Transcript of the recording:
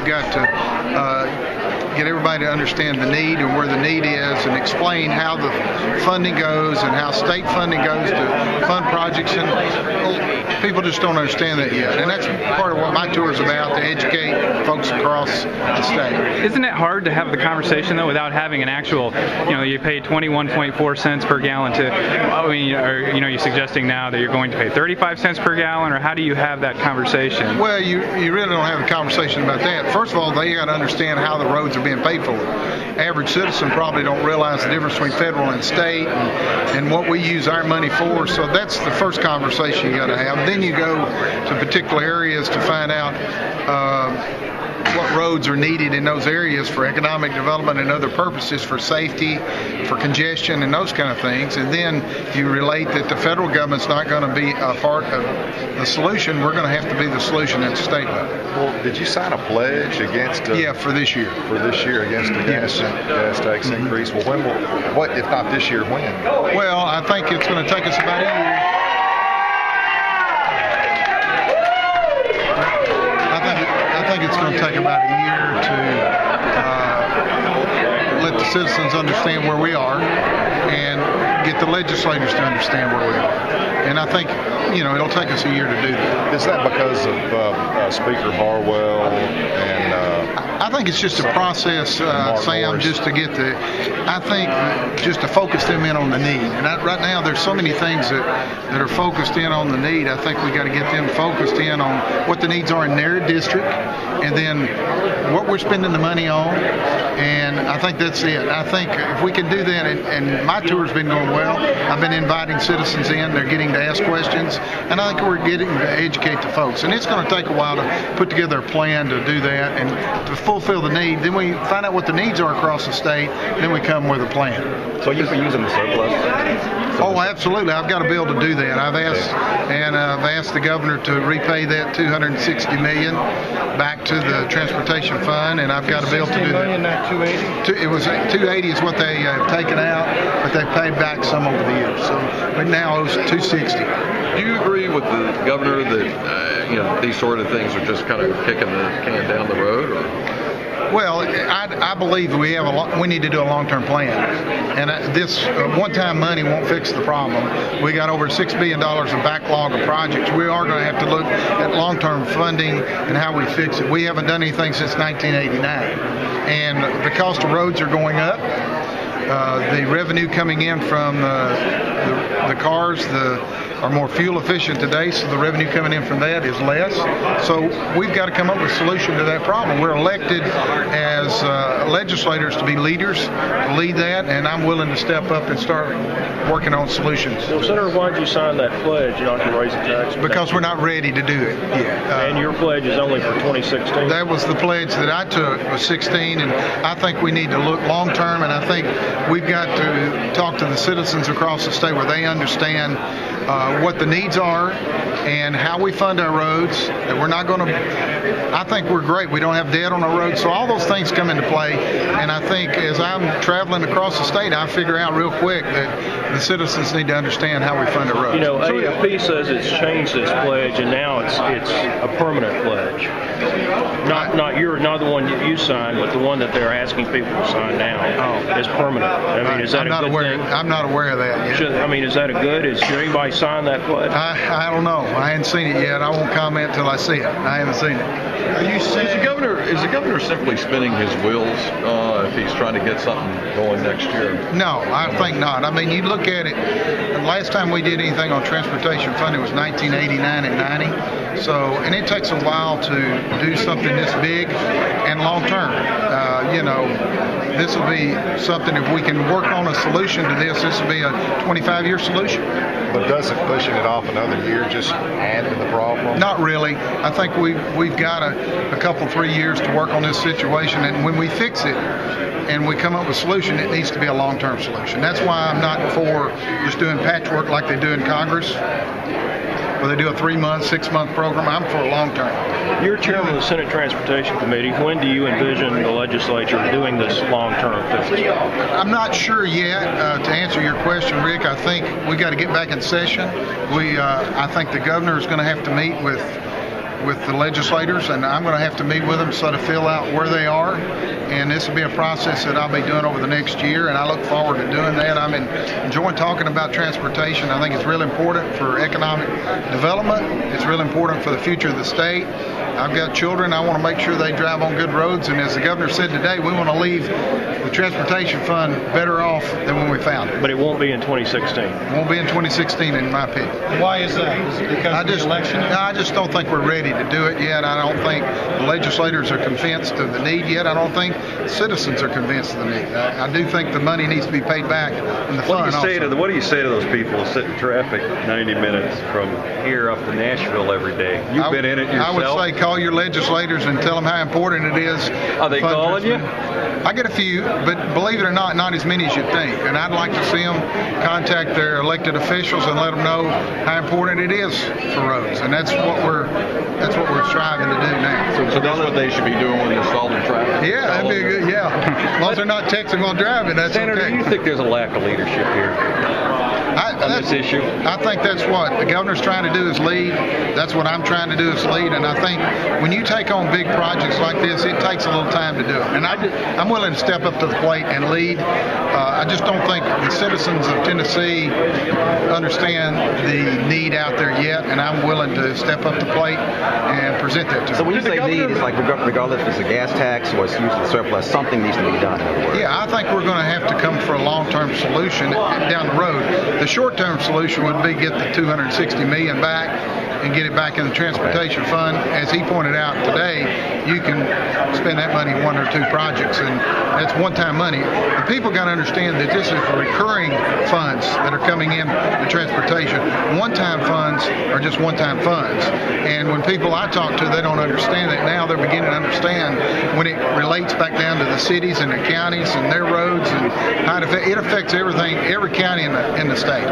got to get everybody to understand the need and where the need is, and explain how the funding goes and how state funding goes to fund projects. And people just don't understand that yet. And that's part of what my tour is about, to educate folks across the state. Isn't it hard to have the conversation, though, without having an actual, you pay 21.4 cents per gallon to, you're suggesting now that you're going to pay 35 cents per gallon, or how do you have that conversation? Well, you really don't have a conversation about that. First of all, they got to understand how the roads are being paid for. Average citizen probably don't realize the difference between federal and state and what we use our money for. So that's the first conversation you got to have. Then you go to particular areas to find out what roads are needed in those areas for economic development and other purposes, for safety, for congestion, and those kind of things. And then you relate that the federal government's not going to be a part of the solution. We're going to have to be the solution at the state level. Well, did you sign a pledge against? Yeah, for this year. For this year against the gas tax increase. Well, what if not this year? When? Well, I think it's going to take us about a year. I think it's going to take about a year to let the citizens understand where we are and get the legislators to understand where we are. And I think, it'll take us a year to do that. Is that because of Speaker Harwell and I think it's just a process, Sam, just to get just to focus them in on the need. And right now there's so many things that are focused in on the need. I think we got to get them focused in on what the needs are in their district, and then what we're spending the money on. And I think that's it. I think if we can do that, and my tour's been going well. I've been inviting citizens in. They're getting to ask questions, and I think we're getting to educate the folks. And it's going to take a while to put together a plan to do that and to fulfill the need. Then we find out what the needs are across the state, then we come with a plan. So you'll be using the surplus? Oh, absolutely. I've got to be able to do that. I've asked the governor to repay that $260 million back to the transportation fund, and I've got to be able to do that. Not 280? It was 280 is what they have taken out, but they've paid back some over the years. So it now owes 260. Do you agree with the governor that these sort of things are just kind of kicking the can down the road? Or? Well, I believe we need to do a long-term plan, and this one-time money won't fix the problem. We got over $6 billion of backlog of projects. We are going to have to look at long-term funding and how we fix it. We haven't done anything since 1989, and the cost of roads are going up. The revenue coming in from the cars are more fuel efficient today, so the revenue coming in from that is less. So we've got to come up with a solution to that problem. We're elected as legislators to be leaders, to lead that, and I'm willing to step up and start working on solutions. So, Senator, why did you sign that pledge not to raise the tax? Because we're not ready to do it yet. And your pledge is only for 2016? That was the pledge that I took, was 16, and I think we need to look long term, and I think we've got to talk to the citizens across the state where they understand what the needs are and how we fund our roads. That we're not going to, I think we're great. We don't have debt on our roads. So all those things come into play. And I think as I'm traveling across the state, I figure out real quick that the citizens need to understand how we fund our roads. AFP says it's changed its pledge, and now it's a permanent pledge. Not the one that you signed, but the one that they're asking people to sign now is permanent. I mean, is that a good thing? I'm not aware of that yet. Is that a good? Should anybody sign that pledge? I don't know. I hadn't seen it yet. I won't comment till I see it. I haven't seen it. Is the governor simply spinning his wheels if he's trying to get something going next year? No, I think not. I mean, you look at it. The last time we did anything on transportation funding was 1989 and 90. So, and it takes a while to do something this big and long term. This will be something, if we can work on a solution to this will be a 25-year solution. But doesn't pushing it off another year just add to the problem? Not really. I think we've got a couple, 3 years to work on this situation, and when we fix it and we come up with a solution, it needs to be a long-term solution. That's why I'm not for just doing patchwork like they do in Congress, where they do a 3-month, 6-month program. I'm for a long term. You're chairman of the Senate Transportation Committee. When do you envision the legislature doing this long-term fix? I'm not sure yet. To answer your question, Rick, I think we got to get back in session. I think the governor is going to have to meet with with the legislators, and I'm going to have to meet with them so to fill out where they are. And this will be a process that I'll be doing over the next year, and I look forward to doing that. I'm enjoying talking about transportation. I think it's really important for economic development. It's really important for the future of the state. I've got children. I want to make sure they drive on good roads, and as the governor said today, we want to leave the transportation fund better off than when we found it. But it won't be in 2016. It won't be in 2016, in my opinion. Why is that? Is it because of the election? I just don't think we're ready to do it yet. I don't think the legislators are convinced of the need yet. I don't think citizens are convinced of the need. I do think the money needs to be paid back in the fund. What do you say to those people that sit in traffic 90 minutes from here up to Nashville every day? You've been in it yourself. I would say call your legislators and tell them how important it is. Are they calling you? I get a few, but believe it or not as many as you think. And I'd like to see them contact their elected officials and let them know how important it is for roads. And that's what we're striving to do now. So that's what they should be doing when they're stalled in traffic. Yeah, that'd be good. Yeah, as long as they're not texting while driving, that's Senator, okay. do you think there's a lack of leadership here on this issue? I think that's what the governor's trying to do is lead. That's what I'm trying to do is lead. And I think when you take on big projects like this, it takes a little time to do it. And I'm willing to step up to the plate and lead. I just don't think the citizens of Tennessee understand the need out there yet, and I'm willing to step up to the plate and present that to them. So when you say need, it's like regardless if it's a gas tax or it's used as surplus, something needs to be done. In other words. Yeah, I think we're going to have to come for a long-term solution down the road. The short-term solution would be get the $260 million back and get it back in the transportation fund. As he pointed out today, you can spend that money on one or two projects, and that's one-time money. The people got to understand that this is recurring funds that are coming in the transportation. One-time funds are just one-time funds, and when people I talk to, they don't understand it. Now they're beginning to understand when it relates back down to the cities and the counties and their roads and how it affects everything, every county in the state.